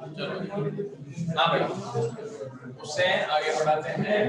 चलो हाँ भाई, उससे आगे बढ़ाते हैं।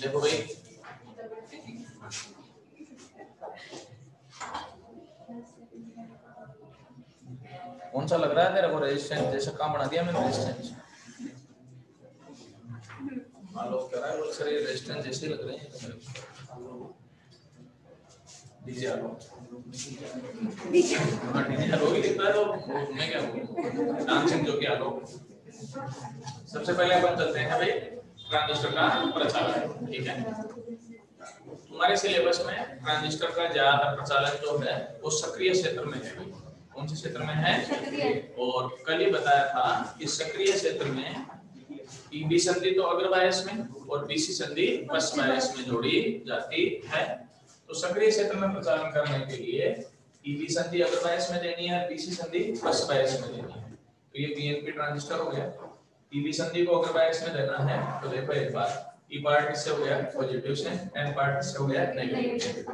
देखो भाई, कौन सा लग रहा है तेरे को? रेजिस्टेंस जैसा काम बना दिया मैंने। रेजिस्टेंस मान लो कह रहा है वो सारे रेजिस्टेंस जैसे लग रहे हैं। डीजे आ लो, हाँ डीजे आ लो ही दिखता है तो मैं क्या बोलूं, डांसिंग जो कि आ लो। सबसे पहले अपन चलते हैं भाई ट्रांजिस्टर का प्रचालन। ठीक है, तुम्हारे सिलेबस में ट्रांजिस्टर का ज्यादातर प्रचालन जो है वो सक्रिय क्षेत्र में है। कौन से क्षेत्र में है? और कल ही बताया था कि सक्रिय क्षेत्र में ईबी संधि तो अग्रबायस में और बीसी संधि पश्च बायस में जोड़ी जाती है। तो सक्रिय क्षेत्र में प्रचालन करने के लिए ईबी संधि अग्रबायस में देनी है, बीसी संधि पश्च बायस में देनी है। तो ये बीएनपी ट्रांजिस्टर हो गया। ईबी संधि को अग्रबायस में देना है तो देखो एक बार, ई पार्ट किससे हो गया? पॉजिटिव से, एन पार्ट किससे हो गया? नेगेटिव से।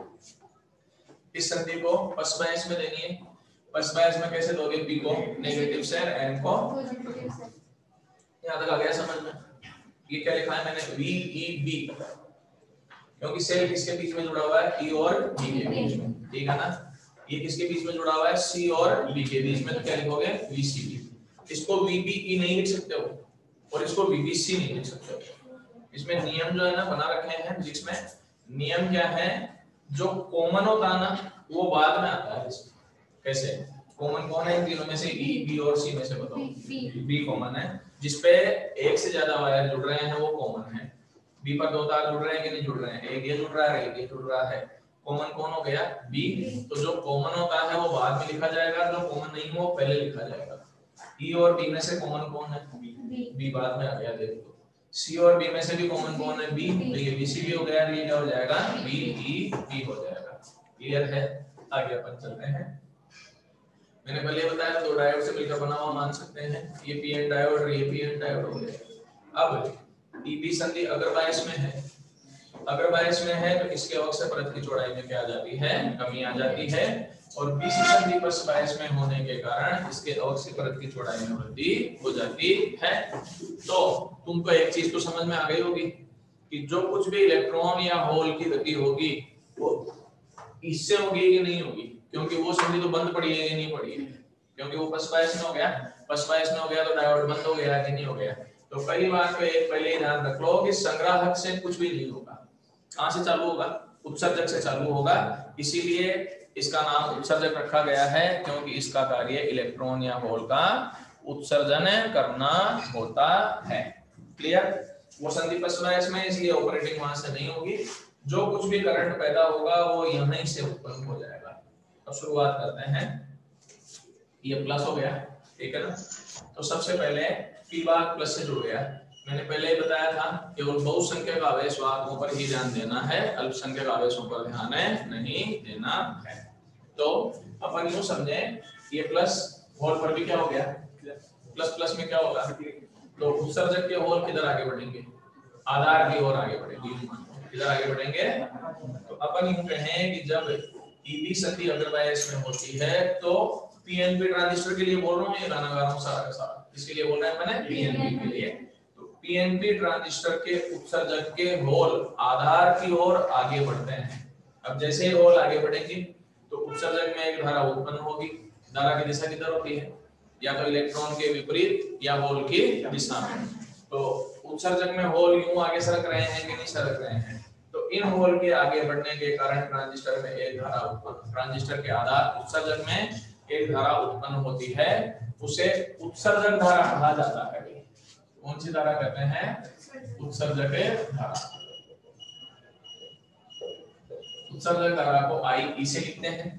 इस संधि को पश्च बायस में देनी है। पश्च बायस में कैसे दोगे? बी को नेगेटिव से, एन को पॉजिटिव से। यहां तक आ गया समझ में? ये क्या लिखा है मैंने? वी ई बी, क्योंकि सेल किसके बीच में जुड़ा हुआ है? ई और बी के बीच में। ठीक है ना? ये किसके बीच में जुड़ा हुआ है? सी और बी के बीच में। तो क्या लिखोगे? वीसीबी। इसको वीबीई नहीं लिख सकते हो और इसको वीबीसी नहीं लिख सकते हो। इसमें नियम जो है ना बना रखे हैं फिजिक्स में। नियम क्या है? जो कॉमन होता है ना वो बाद में आता है। कैसे कॉमन? कौन है इन तीनों में से? ई बी और सी में से बताओ। बी कॉमन है, जिसपे एक से ज्यादा वायर जुड़ रहे हैं वो कॉमन है। बी पर दो तार जुड़ रहे हैं कि नहीं जुड़ रहे हैं, एक ये जुड़ रहा है एक ये जुड़ रहा है, कॉमन कौन हो गया बी। तो जो कॉमन होता है वो बाद में लिखा जाएगा, जो कॉमन नहीं हो वो पहले लिखा जाएगा। ई और बी में से कॉमन कौन है बी बाद में आ गया, देख लो। सी और बी में से भी कॉमन कौन है बी, तो ये बीसी भी हो गया, ये क्या हो जाएगा बी ई बी हो जाएगा। क्लियर है, आगे अपन चलते हैं। मैंने पहले बताया दो डायोड से मिलकर बना हुआ मान सकते हैं, ये पी एन डायोड और ये पी एन डायोड हो गया। अब ईबी संधि अगर बायस में है, अगर बायस में है तो इसके अवश्य परत की चौड़ाई में क्या आ जाती है कमी आ जाती है, और बीसी संधि पर बायस में होने के कारण इसके अवश्य परत की चौड़ाई में वृद्धि हो जाती है। तो तुमको एक चीज तो समझ में आ गई होगी कि जो कुछ भी इलेक्ट्रॉन या होल की गति होगी वो इससे होगी कि नहीं होगी, क्योंकि वो संधि तो बंद पड़ी है या नहीं पड़ी है, क्योंकि वो पसबायस में हो गया, पसबायस में हो गया तो डायोड बंद हो गया कि नहीं हो गया। तो पहली बात तो एक पहले ही ध्यान रख लो कि संग्राहक से कुछ भी नहीं होगा, कहां से चालू होगा उत्सर्जक से चालू होगा, इसीलिए इसका नाम उत्सर्जक रखा गया है, क्योंकि इसका कार्य इलेक्ट्रॉन या होल का उत्सर्जन करना होता है। क्लियर, वो संधि पसबायस में, इसलिए ऑपरेटिंग वहां से नहीं होगी, जो कुछ भी करंट पैदा होगा वो यहीं से उत्पन्न हो जाएगा। अब शुरुआत करते हैं, ये प्लस हो गया ठीक है ना। तो सबसे पहले पी भाग प्लस से जुड़ गया, मैंने पहले ही बताया था केवल बहुसंख्यक आवेश वाहकों पर ही ध्यान देना है, अल्पसंख्यक आवेशों पर ध्यान नहीं देना है। तो अपन यूं समझे ये प्लस होल पर भी क्या हो गया प्लस, प्लस में क्या होगा तो उत्सर्जक के होल किधर आगे बढ़ेंगे आधार की ओर आगे बढ़ेंगे, किधर आगे बढ़ेंगे। तो अपन यूं कहें कि जब ईबी संधि अगर बायस में होती है तो पीएनपी ट्रांजिस्टर के लिए बोल रहा हूं, ये गाना गा रहा हूं सारा का सारा, इसके लिए बोल रहा है मैंने पीएनपी के लिए। तो पीएनपी ट्रांजिस्टर के उत्सर्जक के होल आधार की ओर आगे बढ़ते हैं। अब जैसे ही होल आगे बढ़ेंगे तो उत्सर्जक में एक धारा उत्पन्न होगी, धारा की दिशा किधर होती है या तो इलेक्ट्रॉन के विपरीत या होल की दिशा में। तो उत्सर्जक में होल यूं आगे सरक रहे हैं कि नहीं सरक रहे हैं, तो इन होल के आगे बढ़ने के कारण ट्रांजिस्टर में एक धारा उत्पन्न, ट्रांजिस्टर के आधार उत्सर्जक में एक धारा उत्पन्न होती है, उसे उत्सर्जक धारा कहा जाता है। कौन सी धारा कहते हैं उत्सर्जक धारा। उत्सर्जक धारा को आई से लिखते हैं।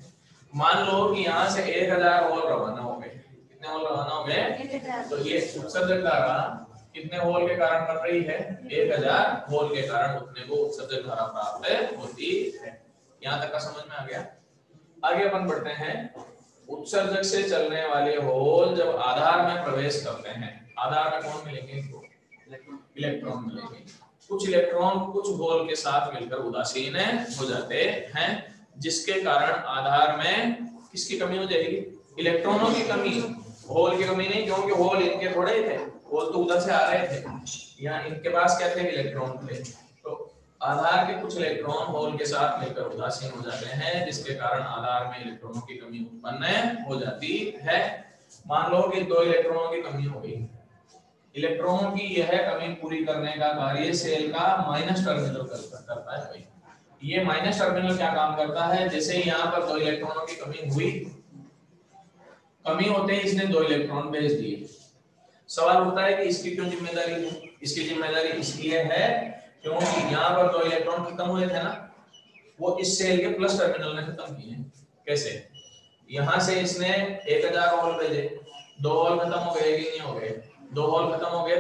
मान लो कि यहाँ से 1000 होल रवाना हो गए, कितने होल रवाना हो गए, तो ये उत्सर्जक धारा कितने होल के कारण बन रही है 1000 होल के कारण उतने को उत्सर्जक धारा प्राप्त होती है। यहाँ तक का समझ में आ गया। आगे अपन बढ़ते हैं, उत्सर्जक से चलने वाले होल जब आधार में प्रवेश करते हैं, आधार में कौन मिलेंगे इलेक्ट्रॉन मिलेंगे। कुछ इलेक्ट्रॉन कुछ होल के साथ मिलकर उदासीन हो जाते हैं, जिसके कारण आधार में किसकी कमी हो जाएगी इलेक्ट्रॉनों की कमी, होल की कमी नहीं, क्योंकि होल इनके थोड़े ही थे, होल तो उधर से आ रहे थे, यहाँ इनके पास क्या थे इलेक्ट्रॉन थे। तो आधार के कुछ इलेक्ट्रॉन होल के साथ मिलकर उदासीन हो जाते हैं, जिसके कारण आधार में इलेक्ट्रॉनों की कमी उत्पन्न हो जाती है। मान लो कि 2 इलेक्ट्रॉनों की कमी हो गई, इलेक्ट्रॉनों की यह कमी पूरी करने का कार्य सेल का माइनस टर्मिनल करता है भाई। ये माइनस टर्मिनल क्या काम करता है, जैसे ही यहाँ पर 2 इलेक्ट्रॉनों की कमी हुई, कमी होते ही इसने 2 इलेक्ट्रॉन भेज दिए। सवाल उठता है कि इसकी क्यों जिम्मेदारी है, इसकी जिम्मेदारी इसलिए है क्योंकि यहाँ पर 2 इलेक्ट्रॉन खत्म हुए थे ना, वो इस सेल के प्लस टर्मिनल ने खत्म किए। कैसे, यहाँ से इसने 1000 होल भेजे, 2 होल खत्म हो गए कि नहीं हो गए, 2 होल खत्म हो गए,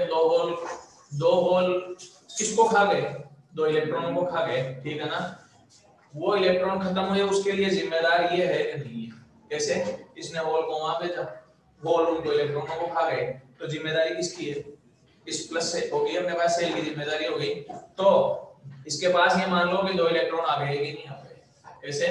2 होल किसको खा गए 2 इलेक्ट्रॉनों को खा गए, ठीक है ना। वो इलेक्ट्रॉन खत्म हुए उसके लिए जिम्मेदार ये है कि नहीं है, कैसे, इसने होल को वहां भेजा, होल उन 2 इलेक्ट्रॉनों को खा गए, तो जिम्मेदारी किसकी है, इस प्लस से हो गई, अपने पास सेल की जिम्मेदारी हो गई। तो इसके पास ये मान लो कि 2 इलेक्ट्रॉन आ गए कि नहीं आ गए, कैसे,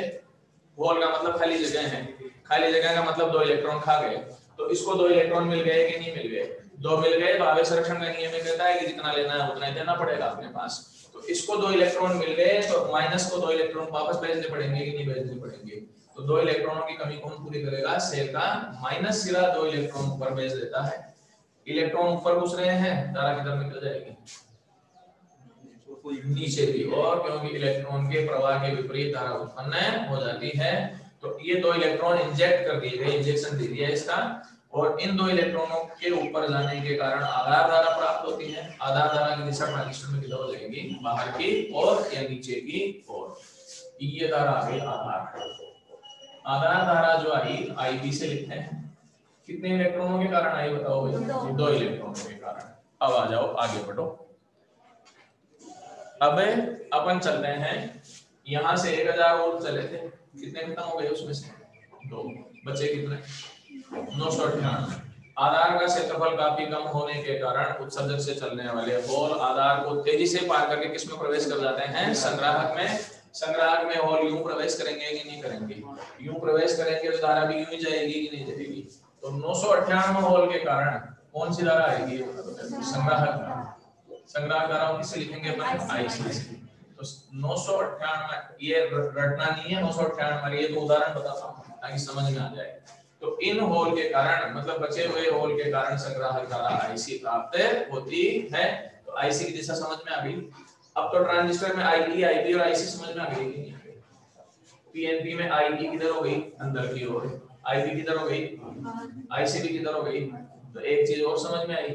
होल का मतलब खाली जगह है, खाली जगह का मतलब 2 इलेक्ट्रॉन खा गए, तो इसको 2 इलेक्ट्रॉन मिल गए कि नहीं मिल गए, 2 मिल गए, तो आवेश संरक्षण का नियम कहता है कि जितना लेना है उतना ही देना पड़ेगा अपने पास। तो इसको 2 इलेक्ट्रॉन मिल गए, तो माइनस को 2 इलेक्ट्रॉन वापस भेजने पड़ेंगे कि नहीं भेजने पड़ेंगे। तो 2 इलेक्ट्रॉनों की कमी कौन पूरी करेगा, सेल का माइनस सिरा 2 इलेक्ट्रॉन ऊपर भेज देता है। इलेक्ट्रॉन ऊपर घुस रहे हैं, धारा किधर निकल जाएगी नीचे की ओर, क्योंकि इलेक्ट्रॉन के प्रवाह के विपरीत धारा उत्पन्न हो जाती है। तो ये 2 इलेक्ट्रॉन इंजेक्ट कर दिए गए, इंजेक्शन दे दिया इसका, और इन दो इलेक्ट्रॉनों के ऊपर जाने के कारण आधार धारा प्राप्त होती है। आधार धारा की दिशा ट्रांजिस्टर में किधर हो जाएगी, बाहर की ओर या नीचे की ओर। ये धारा आ गई आधार। आधार धारा जो आई आईबी से लिखते हैं। कितने इलेक्ट्रॉनों के कारण आई बताओ भाई, दो इलेक्ट्रॉनों के कारण। अब आ जाओ आगे बढ़ो। अब अपन चलते हैं यहां से 1000 वोल्ट चले थे, कितने खत्म हो गए उसमें से, दो बचे कितने, 998। आधार का क्षेत्रफल काफी कम होने के कारण उत्सर्जक से चलने वाले होल आधार को तेजी से पार करके किस में प्रवेश कर जाते हैं, संग्राहक में। संग्राहक में होल यूं प्रवेश करेंगे कि नहीं करेंगे, यूं प्रवेश करेंगे तो धारा भी यूं ही जाएगी कि नहीं जाएगी। तो 998 होल के कारण कौन सी धारा आएगी, संग्राहक। संग्राहक धारा किससे लिखेंगे अपन, आईसी से। तो 998 ये रटना नहीं है, 998 ये तो उदाहरण बताता हूं ताकि समझ में आ जाए। तो इन होल के कारण मतलब बचे हुए होल के कारण संग्राहक धारा आईसी प्राप्त होती है। तो आईसी की दिशा समझ में आ गई। अब तो ट्रांजिस्टर में आईई आईबी और आईसी समझ में आ गई कि नहीं आ गई। पीएनपी में आईई किधर हो गई, अंदर की ओर, आईबी किधर हो गई, आईसी भी किधर हो गई। तो एक चीज और समझ में आई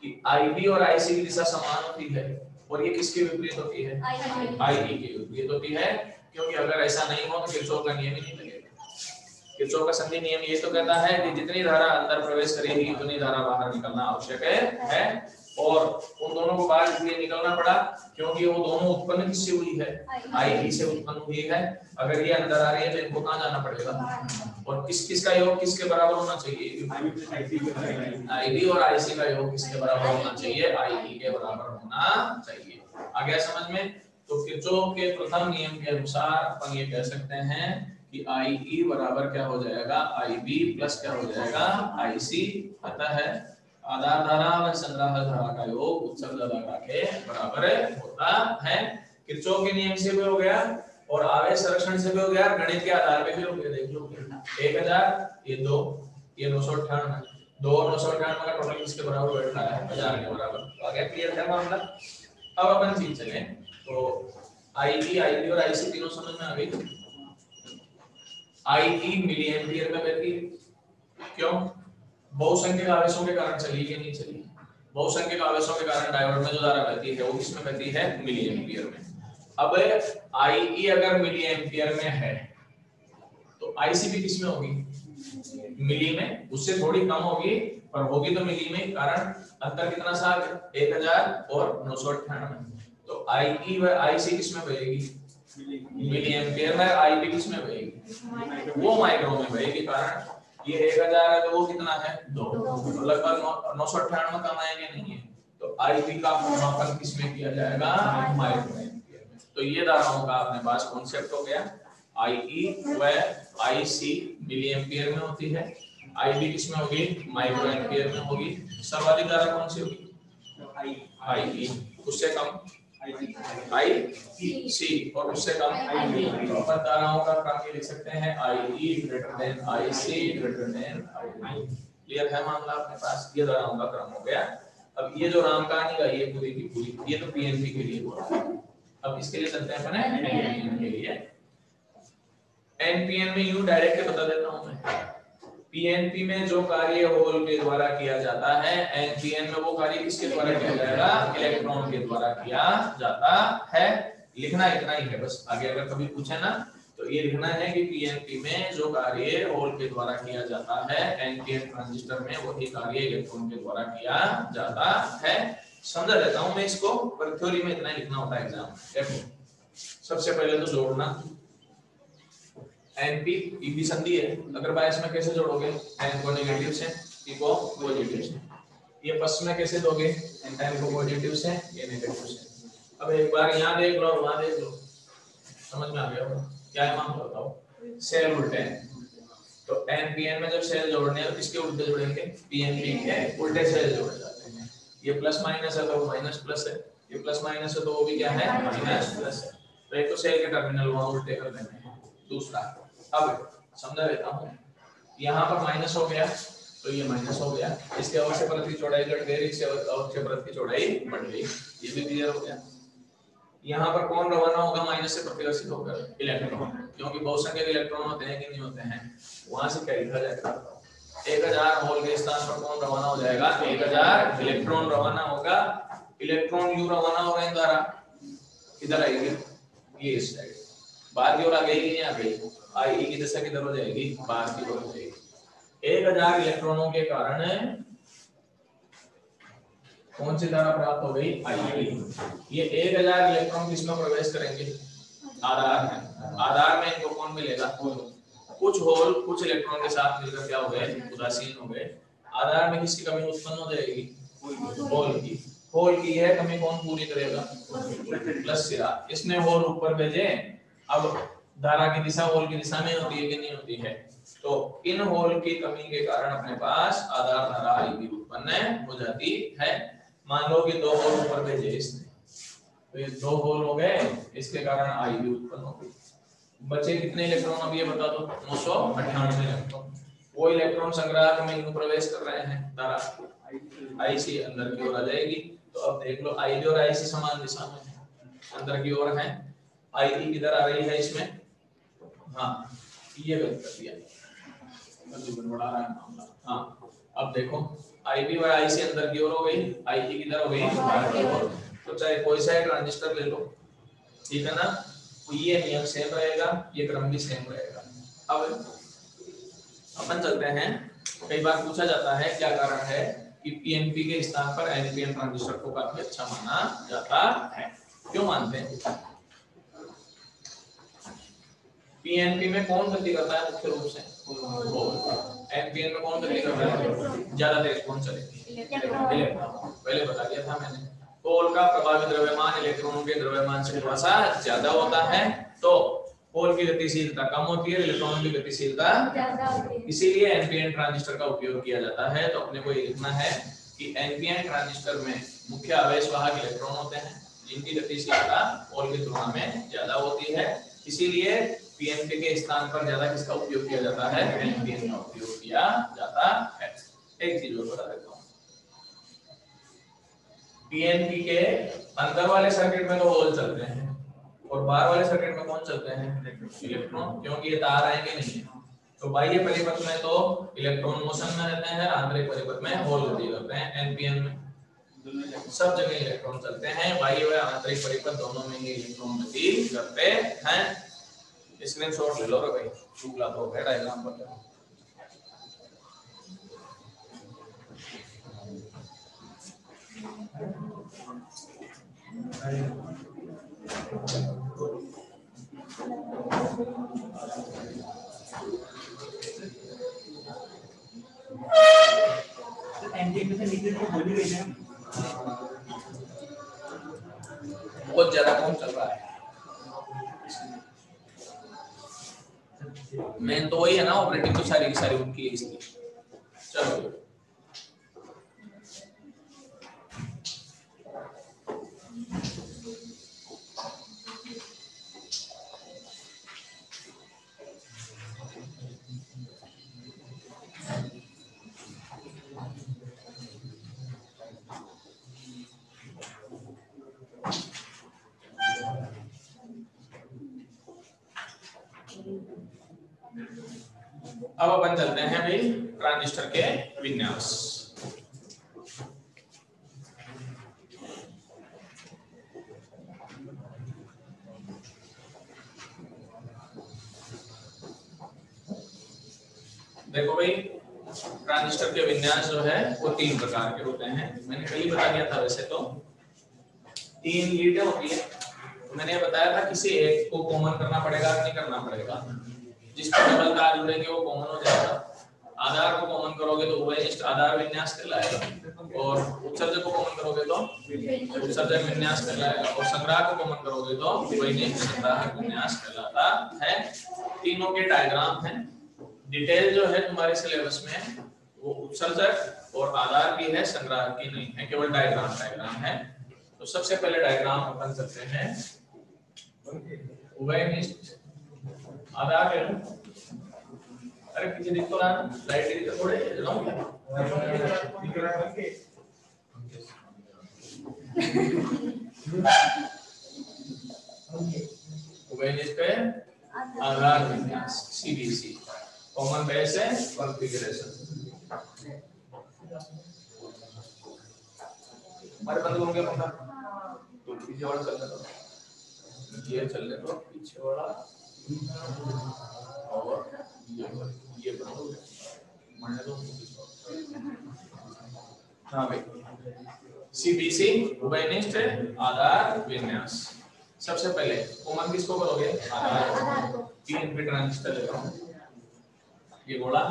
कि आईबी और आईसी की दिशा समान होती है और ये किसके विपरीत होती है, आईई के विपरीत होती है। क्योंकि अगर ऐसा नहीं हो तो किरचॉफ का नियम ही नहीं लगेगा। किरचॉफ का संधि नियम ये तो कहता है कि जितनी धारा अंदर प्रवेश करेगी उतनी धारा बाहर निकलना आवश्यक है। और उन दोनों को बाहर इसलिए निकलना पड़ा क्योंकि वो दोनों उत्पन्न किससे हुई है, आईई से उत्पन्न हुई है। अगर ये अंदर आ रही है तो इनको कहां जाना पड़ेगा, और किसका योग किसके बराबर होना चाहिए, आईबी और आईसी का योग किसके बराबर होना चाहिए, आईई के बराबर होना चाहिए। आ गया समझ में। तो किरचॉफ के प्रथम नियम के अनुसार अपन ये कह सकते हैं कि आईई बराबर क्या हो जाएगा, आईबी प्लस क्या हो जाएगा, आईसी। अतः है आधार धारा व संग्राहक धारा का योग उत्सर्जक धारा के बराबर होता है। किरचॉफ के नियम से भी हो गया और आवेश संरक्षण से भी हो गया, गणित के आधार पे भी हो गया। देख लो 1000 ये 2 ये 998, 2 और 998 का टोटल किसके बराबर बैठा है, 1000 के बराबर। तो आगे क्लियर है मामला। अब अपन चीज चले तो आईई आईबी और आईसी तीनों समझ में आ गई। आईई मिली एम्पियर में बहती है, क्यों, बहुसंख्यक आवेशों के कारण चली या नहीं चली, बहुसंख्यक आवेशों के कारण डायोड में जो धारा बहती है वो किसमें बहती है, मिली एम्पियर में। अब आईई अगर मिली एम्पियर में है तो आईसी भी किसमें होगी, मिली में। उससे थोड़ी कम होगी पर होगी तो मिली में, कारण अंतर कितना सा 1000 और 998। तो आईई व आईसी किसमें बहेगी, मिली एम्पियर में। आईबी किसमें बहेगी, वो माइक्रो में बहेगी, कारण ये 1000 है तो वो कितना है 2, तो लगभग 998 कम आएंगे नहीं है। तो आईबी का मापन किसमें किया जाएगा, माइक्रो एम्पियर में। तो ये धाराओं का अपने पास कॉन्सेप्ट हो गया। आईई व आईसी मिली एम्पियर में होती है, आईबी किसमें होगी, माइक्रो एम्पियर में होगी। सर्वाधिक धारा कौन सी होगी, आईई, उससे कम आईसी और उससे कम आईबी। अपन धाराओं का क्रम ये लिख सकते हैं, IE greater than IC greater than IB. Clear है मामला अपने पास। ये धाराओं का क्रम हो गया। अब ये जो राम कहानी का ये पूरी की पूरी, ये तो पीएनपी के लिए हुआ। अब इसके लिए चलते हैं अपन एनपीएन के लिए। एनपीएन में यूं डायरेक्ट बता देता हूं मैं। पीएनपी में जो कार्य होल के द्वारा किया जाता है, एनपीएन में वो कार्य किसके द्वारा किया जाएगा, इलेक्ट्रॉन के द्वारा किया जाता है। लिखना इतना ही है बस। आगे अगर कभी पूछे ना तो ये लिखना है कि पीएनपी में जो कार्य होल के द्वारा किया जाता है, एनपीएन ट्रांजिस्टर में वही कार्य इलेक्ट्रॉन के द्वारा किया जाता है। समझा देता हूं मैं इसको, पर थ्योरी में इतना ही लिखना होता है एग्जाम। देखो सबसे पहले तो जोड़ना, एनपी ईबी संधि है, अगर बायस में कैसे जोड़ोगे, एन को नेगेटिव से पी को पॉजिटिव से। ये प्लस में कैसे दोगे, एन को पॉजिटिव से ये नेगेटिव से। अब एक बार यहां देख लो और वहां देख लो, समझ में आ गया होगा क्या है मामला, बताओ। सेल उल्टे हैं तो एनपीएन में जब सेल जोड़ने हैं तो किसके उल्टे जोड़ेंगे, पीएनपी के उल्टे सेल जोड़े जाते हैं। ये प्लस माइनस है तो माइनस प्लस है, ये प्लस माइनस है तो वो भी क्या है, माइनस प्लस है। तो एक तो सेल के टर्मिनल वहां उल्टे कर देने हैं। दूसरा अब समझा देता हूं, यहाँ पर माइनस हो गया तो ये माइनस हो गया, इसके अवश्य परत की चौड़ाई घट गई, इसके अवश्य परत की चौड़ाई बढ़ गई। ये भी क्लियर हो गया। यहाँ पर कौन रवाना होगा माइनस से प्रतिवर्षित होकर, इलेक्ट्रॉन, क्योंकि बहुसंख्यक इलेक्ट्रॉन होते हैं कि नहीं होते हैं, वहां से क्या लिखा जाएगा, 1000 होल के स्थान पर कौन रवाना हो जाएगा? 1000 इलेक्ट्रॉन रवाना होगा। इलेक्ट्रॉन यू रवाना हो रहे हैं द्वारा, किधर आएगी? ये इस साइड, बाहर की ओर आ गई नहीं आ गई? आई की दिशा किधर हो जाएगी? बाहर की ओर हो जाएगी। 1000 इलेक्ट्रॉनों के कारण कौन सी धारा प्राप्त हो गई? आई। ये 1000 इलेक्ट्रॉन किसमें प्रवेश करेंगे? आधार में। आधार में इनको कौन मिलेगा? कुछ होल कुछ इलेक्ट्रॉन के साथ मिलकर क्या हो गए? उदासीन हो गए। आधार में किसकी कमी उत्पन्न हो जाएगी? होल की। होल की यह कमी कौन पूरी करेगा? प्लस सिरा। इसने होल ऊपर भेजे, अब धारा की दिशा होल की दिशा में होती है कि नहीं होती है? तो इन होल की कमी के कारण अपने पास आधार धारा आई भी उत्पन्न हो जाती है। मान लो कि 2 होल ऊपर भेजे इसने, तो ये 2 होल हो गए, इसके कारण आई भी उत्पन्न हो गई। बचे कितने इलेक्ट्रॉन? अब ये बता दो। 998 इलेक्ट्रॉन। वो इलेक्ट्रॉन संग्राहक में प्रवेश कर रहे हैं, धारा आई सी अंदर की ओर आ जाएगी। तो अब देख लो, आई और आई सी समान दिशा में है, अंदर की ओर है। आई की किधर आ रही है इसमें? हाँ, ये गलत कर दिया, गड़बड़ा रहा है मामला। हाँ, अब देखो आई बी और आई सी अंदर की ओर हो गई, आई की किधर हो गई? बाहर की ओर। तो चाहे कोई सा ट्रांजिस्टर ले लो, ठीक है ना, तो ये नियम सेम रहेगा, ये क्रम भी सेम रहेगा। अब अपन चलते हैं, कई बार पूछा जाता है क्या कारण है कि पीएनपी के स्थान पर एनपीएन ट्रांजिस्टर को काफी अच्छा माना जाता है? क्यों मानते हैं? पीएनपी में कौन गति करता है मुख्य रूप से? एनपीएन में कौन गति करता है? ज्यादा तेज कौन चलेगी? इलेक्ट्रॉन। पहले बता दिया था मैंने। होल का प्रभावी द्रव्यमान इलेक्ट्रॉनों के द्रव्यमान से थोड़ा सा ज्यादा होता है, तो होल की गतिशीलता कम होती है, इलेक्ट्रॉनों की गतिशीलता ज्यादा होती है। इसीलिए एनपीएन ट्रांजिस्टर का उपयोग किया जाता है। तो अपने को ये लिखना है कि एनपीएन ट्रांजिस्टर में मुख्य आवेश वाहक इलेक्ट्रॉन होते हैं, जिनकी गतिशीलता होल की तुलना में ज्यादा होती है। इसीलिए पीएनपी के स्थान पर ज्यादा किसका उपयोग किया जाता है? एनपीएन का उपयोग किया जाता है। एक चीज और बता देता हूँ, पीएनपी के अंदर वाले सर्किट में तो होल चलते हैं और बाहर वाले सर्किट में कौन चलते हैं? इलेक्ट्रॉन, क्योंकि ये तार आएंगे नहीं। तो बाह्य परिपथ में तो इलेक्ट्रॉन मोशन में रहते हैं, आंतरिक परिपथ में होल गति करते हैं। एनपीएन में सब जगह इलेक्ट्रॉन चलते हैं, बाह्य व आंतरिक परिपथ दोनों में ही इलेक्ट्रॉन गति करते हैं। स्क्रीनशॉट ले लो रे भाई, शुक्ला तो है डायग्राम पर। बहुत ज्यादा कौन चल रहा है? मेन तो वही है ना, ऑपरेटिंग तो सारी की सारी उनकी है इसलिए। चलो अब अपन चलते हैं भाई ट्रांजिस्टर के विन्यास। देखो भाई, ट्रांजिस्टर के विन्यास जो है वो 3 प्रकार के होते हैं। मैंने कल बता दिया था, वैसे तो 3 लीडें होती है। तो मैंने बताया था किसी एक को कॉमन करना पड़ेगा, नहीं करना पड़ेगा। जिस पर डबल तार जुड़ेंगे वो कॉमन हो जाएगा। आधार को कॉमन करोगे तो उभयनिष्ठ आधार विन्यास कहलाएगा, और उत्सर्जक को कॉमन करोगे तो उत्सर्जक विन्यास कहलाएगा, और संग्राहक को कॉमन करोगे तो उभयनिष्ठ संग्राहक विन्यास कहलाता है। तीनों के डायग्राम हैं। डिटेल जो है तुम्हारे सिलेबस में वो उत्सर्जक और आधार की है, संग्राहक की नहीं है, केवल डायग्राम है। तो सबसे पहले डायग्राम अपन करते हैं उभयनिष्ठ आधार है। अरे पीछे देख तो रहा, लाइट इधर थोड़े जलाऊं क्या? उभयनिष्ठ आधार विन्यास, सीबीसी, कॉमन बेस है कॉन्फ़िगरेशन। हमारे बंद होंगे पंखा तो पीछे वाला चलने दो, ये चलने दो पीछे वाला, और ये बंद हो गया, मरने दो। हाँ भाई, सीबीसी उभयनिष्ठ आधार विन्यास। सबसे पहले कॉमन किसको करोगे? आधार को। पीएनपी ट्रांजिस्टर ले रहा हूं, ये बोला,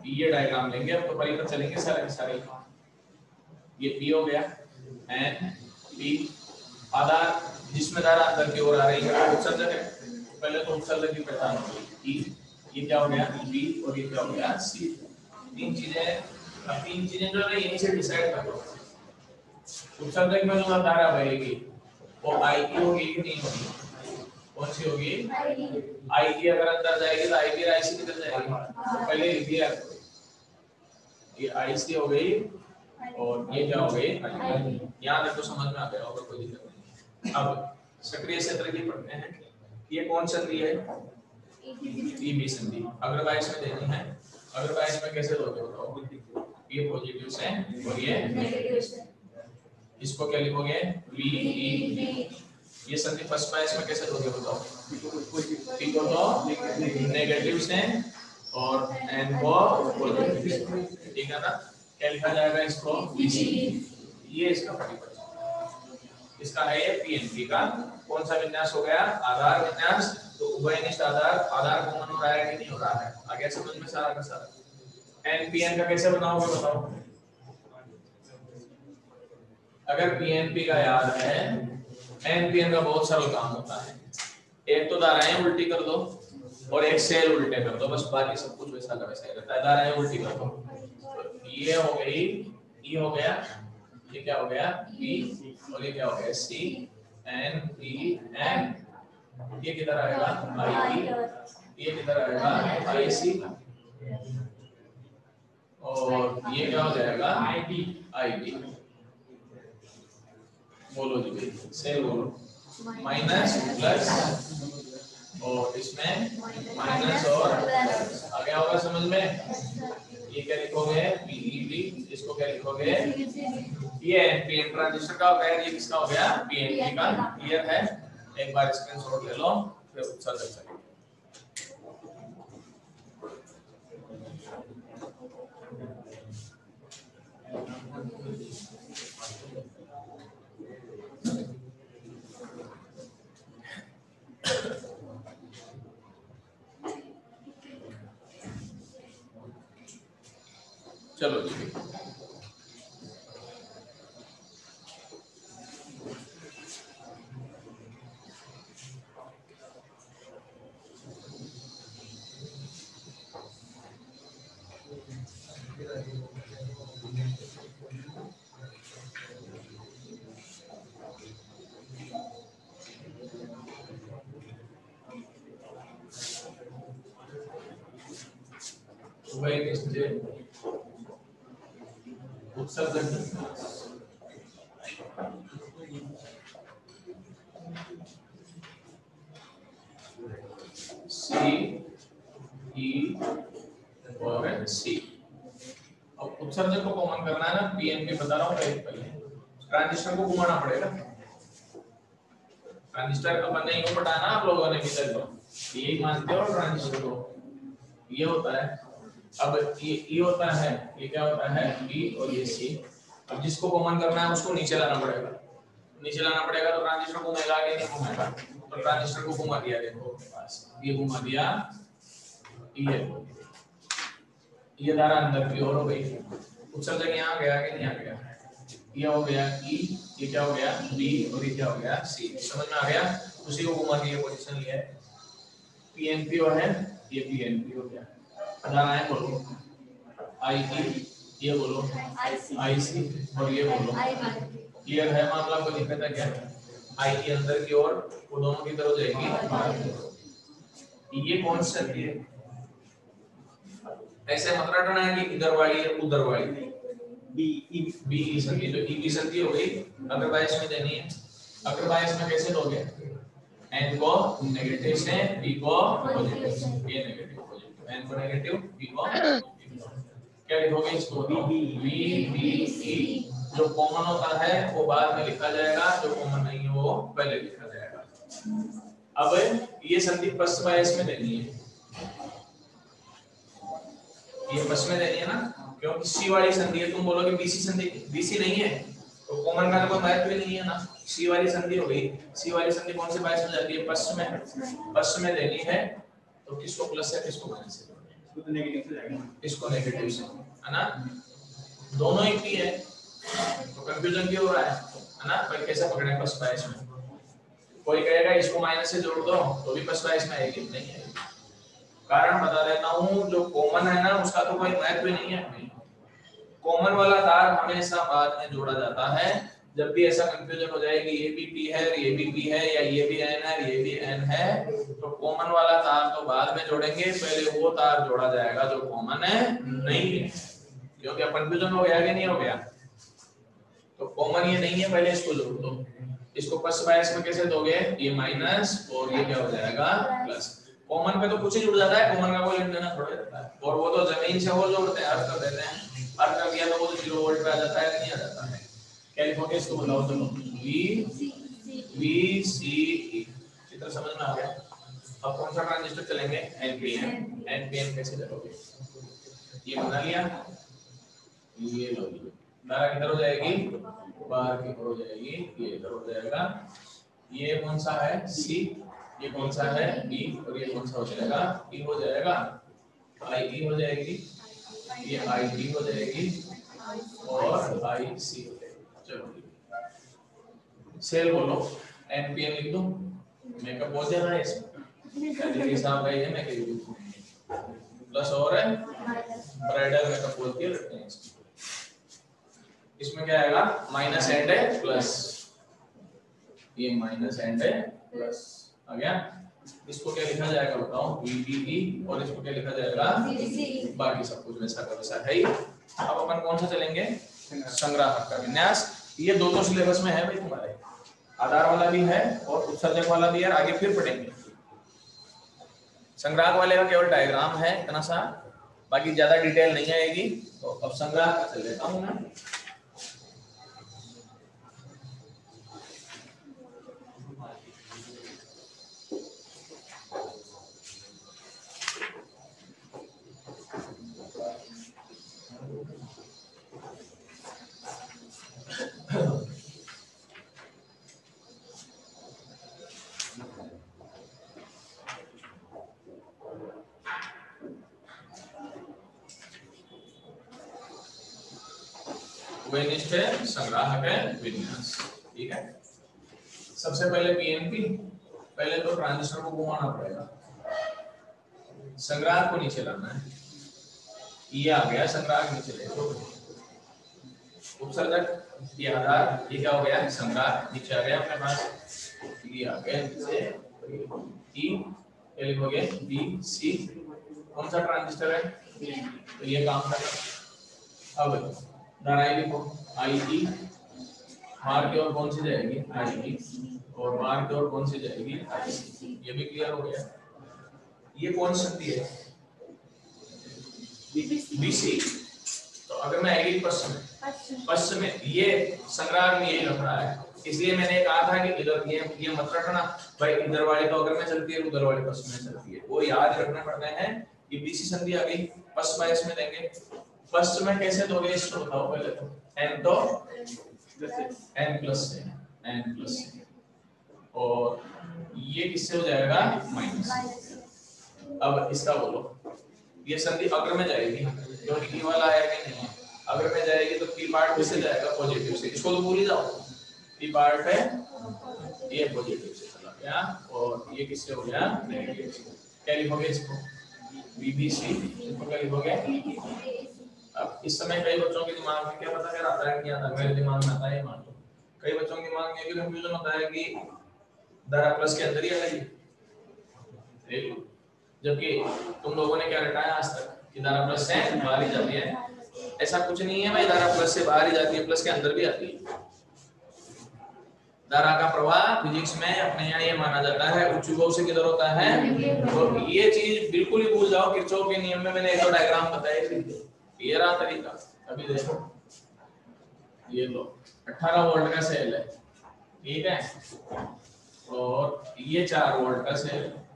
ये डायग्राम लेंगे अब, तो परिपथ चलेंगे सारे के सारे। ये पी हो गया, एन पी, आधार जिसमें धारा अंदर की ओर आ रही है उत्सर्जक है, पहले तो उत्सर्जक की पहचान होगी। ई, ये क्या हो गया? बी, और ये क्या हो गया? सी। तीन चीजें, अब तीन चीजें जो है यहीं से डिसाइड कर लो। उत्सर्जक में जो धारा बहेगी वो आई की होगी कि नहीं होगी? कौन सी होगी? आई की। अगर अंदर जाएगी तो आई की आई सी निकल जाएगी, तो पहले लिख दिया, ये आई सी हो गई और ये क्या हो गई? यहाँ तक तो समझ में आ गया होगा, कोई दिक्कत नहीं। अब सक्रिय क्षेत्र की पढ़ते हैं। ये कौन संधि है? ईबी संधि। अग्रबाह्य में देनी है, अग्रबाह्य में कैसे दोगे बताओ? ये पॉजिटिव से और ये नेगेटिव से, इसको क्या लिखोगे? V E. ये संधि फर्स्ट बायस में कैसे दोगे बताओ? पी को तो नेगेटिव से और एन को पॉजिटिव से, ठीक है ना? क्या लिखा जाएगा इसको? ये इसका परिपथ, इसका है ये पीएनपी का कौन सा विन्यास हो गया? आधार विन्यास। तो उभयनिष्ठ आधार, आधार कॉमन हो रहा है कि नहीं हो रहा है? आगे समझ में सारा का सारा। एनपीएन का कैसे बनाओगे बताओ? अगर पीएनपी का याद है, एनपीएन का बहुत सरल काम होता है, एक तो धाराएं उल्टी कर दो और एक सेल उल्टे कर दो, बस बाकी सब कुछ वैसा का वैसा ही रहता है। धाराएं उल्टी कर दो, तो ये हो गई, ई हो गया, ये क्या हो गया? पी, और ये क्या हो गया? सी, एन पी एन। ये किधर आएगा? आई पी, ये किधर आएगा? आई सी, और ये क्या हो जाएगा? I D, I D. बोलो जी भाई, सेल बोलो। माइनस प्लस, और इसमें माइनस और आ गया होगा समझ में? ये क्या लिखोगे? पीईबी, इसको क्या लिखोगे? ये एनपीएन ट्रांजिस्टर का हो गया, ये किसका हो गया? पीएनपी का। क्लियर है? एक बार स्क्रीनशॉट ले लो, फिर उत्सर्जक चलेंगे। चलो जी, उत्सर्जक सी ई और सी। अब उत्सर्जक को कॉमन करना है ना, पीएनपी बता रहा हूँ पहले। ट्रांजिस्टर को घुमाना पड़ेगा, ट्रांजिस्टर का बंदा ही पटाना आप लोगों ने भीतर को, यही मानते हो ट्रांजिस्टर को। ये होता है, अब ये होता है, ये क्या होता है? बी, और ये सी। अब जिसको कॉमन करना है उसको नीचे लाना पड़ेगा, नीचे लाना पड़ेगा, तो ट्रांजिस्टर घूमेगा कि नहीं घूमेगा? तो ट्रांजिस्टर को घुमा दिया, देखो बस ये घुमा दिया, ये धारा अंदर की ओर हो गई। उत्सर्जक यहाँ आ गया कि नहीं आ गया? ये हो गया ई, ये क्या हो गया? बी, और ये क्या हो गया? सी। समझ में आ गया? उसी को घुमा के ये पोजीशन लिया है। पीएनपी है, ये पीएनपी हो गया। धाराएं बोलो, आई ई, ये बोलो आई सी, और ये बोलो। क्लियर है मामला? कोई दिक्कत है क्या? आई की अंदर की ओर, वो दोनों की तरफ जाएगी। ये कौन सी संधि है? ऐसे मत रटना है कि इधर वाली है उधर वाली। बी संधि, तो ई संधि हो गई। अग्रबाह्य में देनी है, अग्रबाह्य में कैसे दोगे? एन को नेगेटिव से, बी को पॉजिटिव से। ये नेगेटिव पॉजिटिव, एन को नेगेटिव, बी को पॉजिटिव। क्या लिखोगे इसको? V B E. जो कॉमन होता है वो बाद में लिखा जाएगा, जो कॉमन नहीं है वो पहले लिखा जाएगा। अब ये संधि फर्स्ट बायस में देनी है, ये फर्स्ट में देनी है ना, क्योंकि सी वाली संधि है। तुम बोलोगे बीसी संधि, बीसी नहीं है तो कॉमन का कोई महत्व नहीं है ना। सी वाली संधि हो गई, सी वाली संधि कौन से बायस में जाती है? फर्स्ट में। फर्स्ट में देनी है तो किसको प्लस है किसको माइनस है? इसको नेगेटिव से जाएगा, इसको नेगेटिव से, है ना। दोनों एक ही है तो कंफ्यूजन क्यों हो रहा है ना। पर कैसे पकड़े फर्स्ट बायस में? कोई कहेगा इसको माइनस से जोड़ दो तो भी फर्स्ट बायस में आएगी, नहीं आएगी। कारण बता देता हूं, जो कॉमन है ना उसका तो कोई महत्व नहीं है। कॉमन वाला तार हमेशा बाद में जोड़ा जाता है। जब भी ऐसा कंफ्यूजन हो जाए कि ये भी पी है ये भी पी है, या ये भी एन है ये भी एन है, तो कॉमन वाला तार तो बाद में जोड़ेंगे, पहले वो तार जोड़ा जाएगा जो कॉमन है नहीं है। क्योंकि अब कंफ्यूजन हो गया कि नहीं हो गया? तो कॉमन ये नहीं है, पहले इसको जोड़ दो। इसको फर्स्ट बायस में कैसे दोगे? ये माइनस और ये क्या हो जाएगा? प्लस। कॉमन पे तो कुछ ही जुड़ जाता है, कॉमन का कोई लेन देना थोड़ा रहता है। और वो तो जमीन से वो जोड़ते हैं, अर्थ कर देते हैं। अर्थ कर दिया तो वो तो 0 वोल्ट पे आ जाता है, नहीं आ जाता है। क्या लिखोगे इसको? बताओ चलो। वी सी ई। चित्र समझ में आ गया? अब कौन सा ट्रांजिस्टर चलेंगे? एनपीएन। एनपीएन कैसे चलोगे? ये बना लिया, ये लो, धारा किधर हो जाएगी? बाहर की हो जाएगी, ये इधर हो जाएगा। ये कौन सा है? सी। ये कौन सा है? बी। और ये कौन सा हो जाएगा? ई हो जाएगा। आई ई हो जाएगी, ये आई डी हो जाएगी और आई सी हो जाएगी। चलो सेल बोलो, एनपीएन लिख दो। मेकअप बहुत ज्यादा है इसमें, क्या हिसाब है ये? मैं कह दूं प्लस और है ब्राइडल मेकअप बोल के रखते हैं इसको। इसमें क्या आएगा? माइनस एंड है प्लस, ये माइनस एंड है प्लस आ गया। इसको क्या लिखा जाएगा बताओ? वीबीई। और इसको क्या लिखा जाएगा? बाकी सब कुछ वैसा का वैसा है ही। अब अपन कौन सा चलेंगे? संग्राहक का विन्यास। ये दो सिलेबस में है भाई तुम्हारे, आधार वाला भी है और उत्सर्जक वाला भी है, आगे फिर पढ़ेंगे। संग्राहक वाले का केवल डायग्राम है इतना सा, बाकी ज्यादा डिटेल नहीं आएगी। तो अब संग्राहक का चल लेता हूं मैं। संग्राहक है विन्यास, ठीक है। सबसे पहले पीएनपी, पहले तो ट्रांजिस्टर को घुमाना पड़ेगा, संग्राहक को नीचे लाना है। ये आ गया संग्राहक नीचे ले तो उपसर्जक, ये आधार, ये क्या हो गया? संग्राहक नीचे आ गया अपने पास। ये आ गया नीचे ई, क्या लिखोगे? B C. कौन सा ट्रांजिस्टर है? तो ये काम कर। अब धाराएं लिखो, आई ई, मार की ओर कौन सी जाएगी? आई ई, और मार की ओर कौन सी जाएगी? आई सी। ये भी क्लियर हो गया। ये कौन संधि है? बीसी। तो अगर मैं आएगी पश्चिम में, ये संग्राहक में यही रख रहा है, इसलिए मैंने कहा था कि इधर ये मत रखना भाई, इधर वाले तो अगर में चलती है उधर वाले पश्चिम में चलती है, वो याद रखना पड़ता है। ये बीसी संधि आ गई, पश्चिम बायस में देंगे। पश्चिम में कैसे दोगे इसको बताओ पहले तो। n तो n प्लस से, n प्लस से, और ये किससे हो जाएगा? माइनस। अब इसका बोलो, ये संधि अग्र में जाएगी क्योंकि ई वाला है कि नहीं है? अग्र में जाएगी तो पी पार्ट किससे जाएगा? पॉजिटिव से। इसको तो भूल ही जाओ, पी पार्ट है ये पॉजिटिव से चला गया, और ये किससे हो गया? नेगेटिव से। क्या लिखोगे इसको? बीबीसी। इसको क्या लिखोगे? अब इस समय कई बच्चों के दिमाग में क्या पता क्या आता है, क्या आता है? मेरे दिमाग में आता है, मान लो कई बच्चों के दिमाग में ये कंफ्यूजन होता है कि धारा प्लस के अंदर ही आ गई, देख लो, जबकि तुम लोगों ने क्या रटा है आज तक कि धारा प्लस से बाहर ही जाती है। ऐसा कुछ नहीं है भाई, धारा प्लस से बाहर ही जाती है, प्लस के अंदर भी आती है। धारा का प्रवाह फिजिक्स में अपने यहाँ ये माना जाता है उच्च विभव से किधर होता है। तो ये चीज बिल्कुल ही भूल जाओ, किरचॉफ के नियम में मैंने एक डायग्राम बताया थी, ये रहा तरीका। अभी देखो ये लो 18 वोल्ट का सेल है, ठीक है, और ये 4 वोल्ट का सेल है।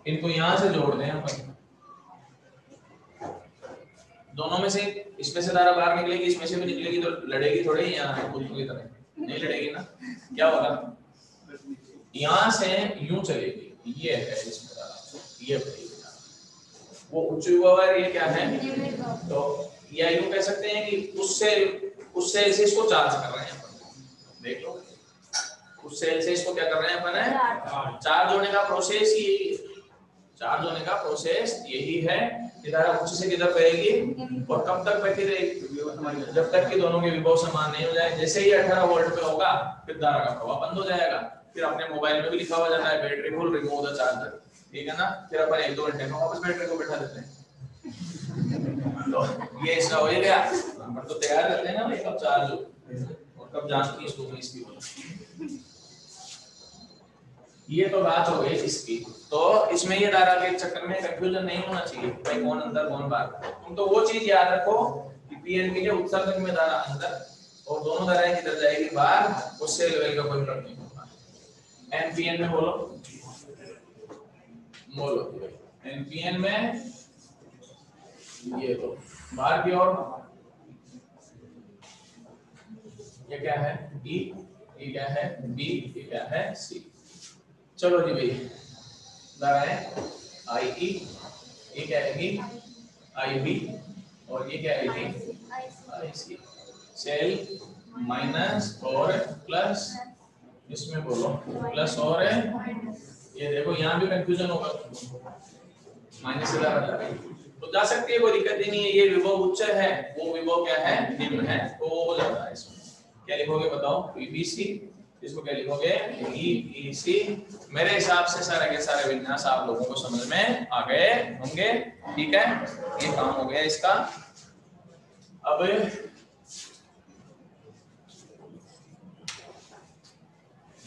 इनको यहां से जोड़ दें अपन, दोनों में से इसमें से धारा बाहर निकलेगी, इसमें से भी निकलेगी, तो लड़ेगी थोड़ी यहाँ कुत्तों की तरह, नहीं लड़ेगी ना। क्या होगा, यहां से यूं चलेगी, ये है इसमें धारा, ये वो उच्च विभव है, ये क्या है, तो या यूं कह सकते हैं कि उस सेल से इसको चार्ज कर रहे हैं अपन, देख लो उस सेल से इसको क्या कर रहे हैं अपन, चार्ज होने का प्रोसेस ही, चार्ज होने का प्रोसेस यही है कि धारा उच्च से किधर बहेगी और कब तक बहती रहेगी, जब तक कि दोनों के विभव समान नहीं हो जाए। जैसे ही 18 वोल्ट पे होगा फिर धारा का प्रवाह बंद हो जाएगा। फिर अपने मोबाइल में भी लिखा हुआ जाता है battery full remove the charger, ठीक है ना, फिर अपन 1-2 घंटे में वापस बैटरी को बैठा देते हैं। तो ये इसका हो गया, हम तो तैयार रहते हैं ना भाई कब चार्ज हो और कब जांच की इसको इसकी बोलो। ये तो बात हो गई इसकी। तो इसमें ये धारा के चक्कर में कंफ्यूजन नहीं होना चाहिए भाई कौन अंदर कौन बाहर। तुम तो वो चीज याद रखो कि पीएनपी के उत्सर्जक में धारा अंदर और दोनों धाराएं किधर जाएगी बाहर, उससे लेवल का कोई फर्क नहीं होगा। एनपीएन में बोलो एनपीएन में ये तो बाहर की ओर ये क्या है ई, ये क्या है बी, ये क्या है सी। चलो जी भाई धाराएं आई ई, ये क्या आएगी आई बी और ये क्या आएगी आई सी। सेल माइनस और प्लस, इसमें बोलो प्लस और ये देखो यहाँ भी कंफ्यूजन होगा, माइनस से धारा जा रही तो जा सकती है, कोई दिक्कत ही नहीं है। ये विभव उच्च है, वो विभव क्या है निम्न है, तो वो ज्यादा है। इसमें क्या लिखोगे बताओ, ईबीसी, इसको क्या लिखोगे ईईसी। मेरे हिसाब से सारे के सारे विन्यास आप लोगों को समझ में आ गए होंगे, ठीक है, ये काम हो गया इसका। अब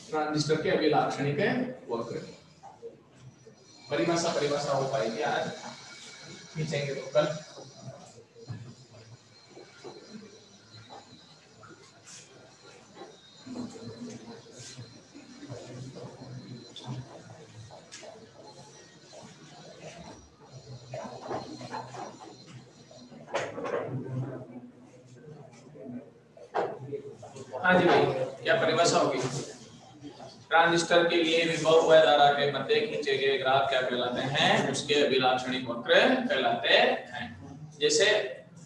ट्रांजिस्टर के अभिलाक्षणिक वक्र परिभाषा हो पाएगी आज, खींचेंगे तो कल। हाँ जी भाई, क्या परिभाषा होगी, ट्रांजिस्टर के लिए विभव व धारा के मध्य खींचे गए ग्राफ क्या कहलाते हैं, उसके अभिलाक्षणिक वक्र कहलाते हैं। जैसे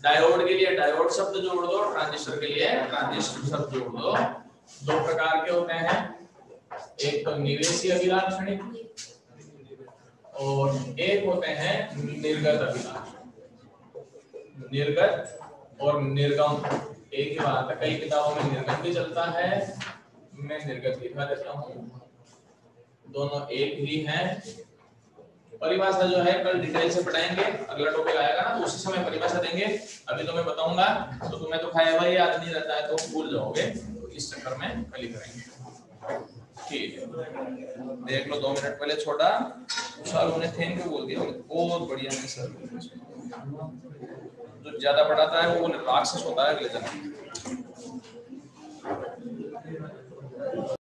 डायोड के लिए डायोड शब्द जोड़ दो, ट्रांजिस्टर के लिए ट्रांजिस्टर शब्द जोड़ दो। दो प्रकार के होते हैं, एक तो निवेशी अभिलाक्षणिक और एक होते हैं निर्गत अभिलाक्षणिक। निर्गत और निर्गम एक ही बात है, कई किताबों में निर्गम भी चलता है, मैं निर्गत लिखा देता हूँ, दोनों एक ही हैं। परिभाषा जो है कल डिटेल से पढ़ाएंगे, अगला टॉपिक आएगा ना तो उसी समय परिभाषा देंगे। अभी तो मैं बताऊंगा तो तुम्हें तो खाया हुआ याद नहीं रहता है तो भूल जाओगे, तो इस चक्कर में कल ही करेंगे, ठीक है। देख लो 2 मिनट पहले छोड़ा सर उन्हें थैंक यू बोल दिया, बहुत बढ़िया है सर। जो ज्यादा पढ़ाता है वो राक्षस होता है अगले जन्म।